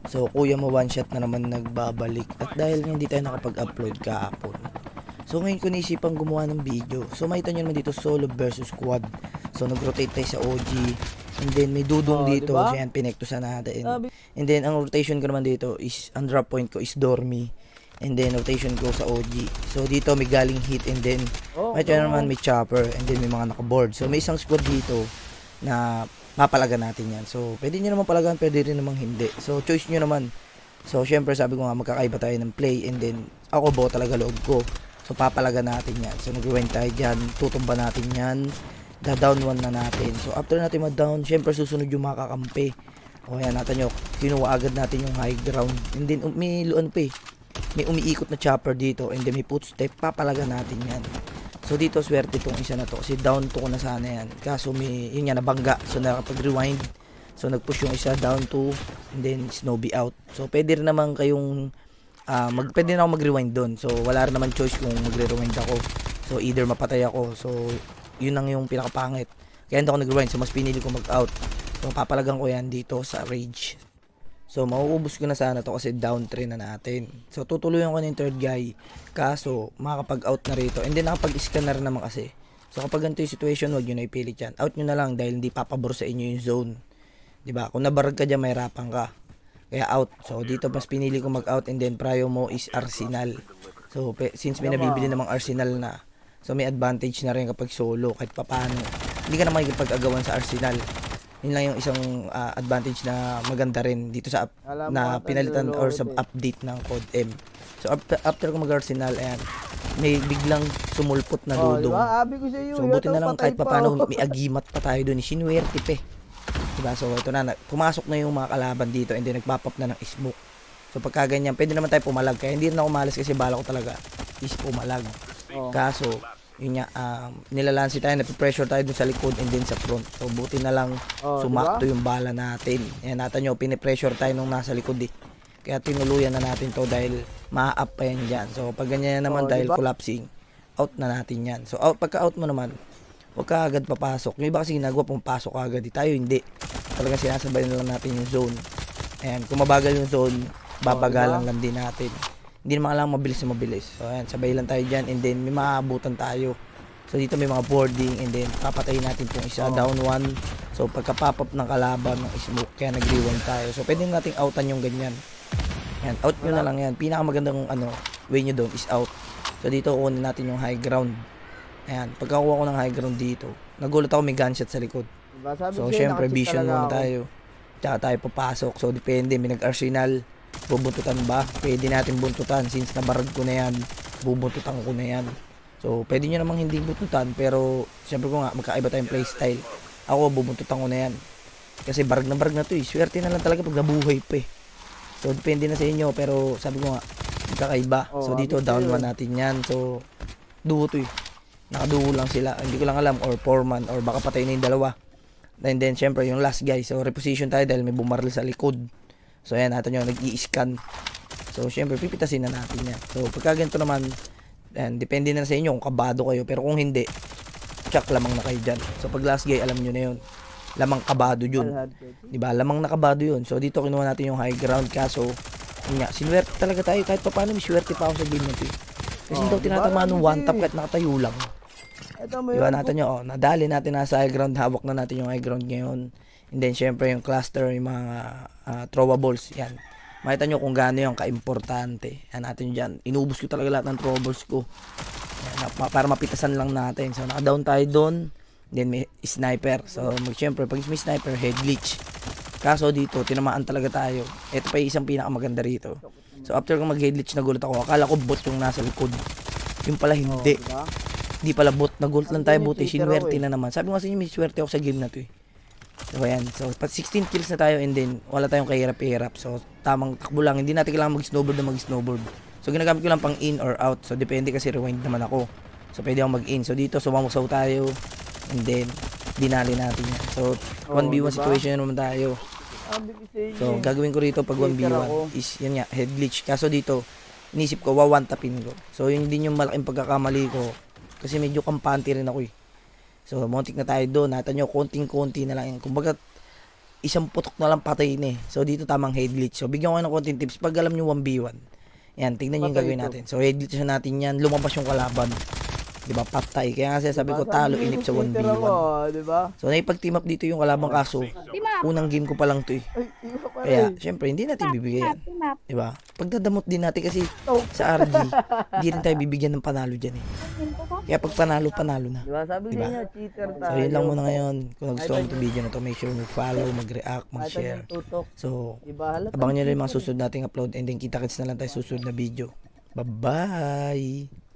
So, kuya mo one shot na naman nagbabalik. At dahil hindi tayo nakapag-upload kahapon. So, ngayon ko naisipang gumawa ng video. So, makita nyo naman dito solo versus squad. So, nag-rotate tayo sa OG. And then, may dudong dito. Diba? So, yan, pinektusan natin. And then, ang rotation ko naman dito is, ang drop point ko is Dormy. And then, rotation ko sa OG. So, dito may galing hit. And then, makita nyo naman may chopper. And then, may mga nakaboard. So, may isang squad dito na mapalagan natin yan. So, pwede nyo naman palagan, pwede rin namang hindi. So, choice nyo naman. So, syempre, sabi ko nga, magkakaiba tayo ng play. And then, ako buo talaga loob ko. So, papalagan natin yan. So, nag-rewind tayo dyan. Tutumba natin yan. Da-down one na natin. So, after natin ma-down, syempre, susunod yung mga kakampi. O, yan, natin nyo. Kinuha agad natin yung high ground. And then, may luan pa eh. May umiikot na chopper dito. And then, may footstep. Papalagan natin yan. So dito swerte tong isa na to kasi down to ko na sana yan. Kaso may yun nga nabangga. So nakapag-rewind. So nag-push yung isa down to and then snowbie out. So pwede rin naman kayong pwede na ako mag-rewind doon. So wala rin naman choice kung magre-rewind ako. So either mapatay ako. So yun lang yung pinakapangit. Kaya hindi ako nag-rewind. So mas pinili ko mag-out. So papalagan ko yan dito sa rage. So, mauubos ko na sana to kasi down 3 na natin. So, tutuluyan ko na yung third guy. Kaso, makakapag-out na rito. And then, nakapag-scan na rin naman kasi. So, kapag ganito yung situation, huwag nyo na ipilit yan. Out nyo na lang dahil hindi papabor sa inyo yung zone. Diba? Kung nabarag ka dyan, may harapan ka. Kaya out. So, dito mas pinili ko mag-out and then prayo mo is Arsenal. So, since may nabibili namang Arsenal na, so may advantage na rin kapag solo kahit papano. Hindi ka na makikipag-agawan sa Arsenal. Yun lang yung isang advantage na maganda rin dito sa na pinalitan or sa update ng Code M. So after ko mag-Arsenal, ayan, may biglang sumulpot na dudong. Diba? Abi ko sa iyo. So buti na lang kahit papaano may agimat pa tayo doon. Sinuwerte pa eh. Diba? So ito na, pumasok na yung mga kalaban dito and then nagpapap na ng smoke. So pagka ganyan, pwede naman tayo pumalag. Kaya hindi na umalis kasi bala ko talaga is pumalag. Kaso, yun nga, nilalansi tayo, napipressure tayo dun sa likod and then sa front. So, buti na lang sumakto yung bala natin. Yan, natin nyo, pinipressure tayo nung nasa likod eh. Kaya tinuluyan na natin to dahil ma-up pa yan dyan. So, pag ganyan naman dahil collapsing, out na natin yan. So, pagka-out mo naman, huwag ka agad papasok. Yung iba kasi ginagawa, pumapasok ka agad. Tayo hindi. Talagang sinasabay na lang natin yung zone. Ayan, kung mabagal yung zone, babagalan lang din natin. Hindi naman kailangan mabilis na mabilis. So, ayan, sabay lang tayo dyan and then may maabutan tayo. So, dito may mga boarding and then papatayin natin itong isa, down one. So, pagka-pop up ng kalaban ng smoke, kaya nag-rewind tayo. So, pwede nating outan yung ganyan. Ayan, out nyo na lang yan. Pinakamagandang way nyo doon is out. So, dito kunin natin yung high ground. Ayan, pagkakuha ko ng high ground dito, nagulat ako may gunshot sa likod. So, syempre, vision muna tayo. Tsaka tayo papasok. So, depende, may nag-arsenal. Bubuntutan ba? Pwede natin buntutan since nabarag ko na yan, bubuntutan ko na yan. So, pwede nyo namang hindi buntutan pero siyempre ko nga, magkaiba tayong playstyle. Ako, bubuntutan ko na yan. Kasi barag na to eh. Swerte na lang talaga pag nabuhay pa eh. So, depende na sa inyo pero sabi ko nga, magkakaiba. So, dito down one natin yan. So, duo to eh. Nakaduo lang sila. Hindi ko lang alam or foreman or baka patay na yung dalawa. And then, syempre, yung last guy. So, reposition tayo dahil may bumaril sa likod. So, ayan, natin yung nag-i-scan. So, syempre, pipitasin na natin yan. So, pagka ganito naman, ayan, depende na sa inyo kung kabado kayo. Pero kung hindi, check lamang na kayo dyan. So, pag last guy, alam nyo na yun. Lamang kabado yun. Diba? Lamang nakabado yun. So, dito kinuha natin yung high ground. Kaso, yun nga, sinuwerte talaga tayo. Kahit pa paano, may swerte pa ako sa game na ito. Kasi daw tinatamaan ng one tap kahit nakatayo lang. Diba natin nyo, nadali natin nasa high ground. Hawak na natin yung high ground ngayon. And then, syempre, yung cluster, yung mga throwables, yan. Makita nyo kung gaano yung ka-importante. Yan natin dyan. Inubos ko talaga lahat ng throwables ko. Yan, para mapitasan lang natin. So, naka-down tayo doon. Then, may sniper. So, syempre, pag may sniper, head glitch. Kaso dito, tinamaan talaga tayo. Ito pa yung isang pinakamaganda rito. So, after kong mag-head glitch, nagulat ako. Akala ko bot yung nasa likod. Yung pala hindi. Hindi pala bot. Nagulat lang tayo buti. Sinuwerte na naman. Sabi ko nga sa inyo, may swerte ako sa game na to eh. So, ayan. So, 16 kills na tayo and then wala tayong kahirap-hirap. So, tamang takbo lang. Hindi natin kailangan mag-snowboard na mag-snowboard. So, ginagamit ko lang pang in or out. So, depende kasi rewind naman ako. So, pwede akong mag-in. So, dito, sumamusaw tayo. And then, dinali natin yan. So, 1v1 situation naman tayo. So, gagawin ko rito pag 1v1 is, yan nga, head glitch. Kaso dito, inisip ko, wawantapin ko. So, yun din yung malaking pagkakamali ko. Kasi medyo kampante rin ako eh. So, montik na tayo doon. Nata nyo, konting-konti na lang. Kumbaga, isang putok na lang patay na eh. So dito tamang head glitch. So bigyan ko kayo ng konting tips pag alam nyo 1v1. Yan, tignan nyo yung Patay gagawin ito. natin. So head glitch na natin yan, lumabas yung kalaban. Diba, patay. Kaya nga sabi ko talo, inip sa 1v1. Diba? So naipag-team up dito yung kalabang kaso. Unang game ko pa lang to eh. Ay, iba pa Kaya, rin. syempre, hindi natin bibigay yan. Map. Diba? Pagdadamot din natin kasi Oh. sa RG, hindi rin tayo bibigyan ng panalo dyan eh. Kaya pag panalo, panalo na. Diba? Sabi Diba? niya, cheater tayo. So, yun lang muna ngayon. Kung nagustuhan mo itong video na to, make sure mag-follow, mag-react, Ito mag-share. yung tutok. So, Diba? Halata. abangan nyo rin yung mga susunod nating upload and then kita-kits na lang tayo susunod na video. Bye-bye!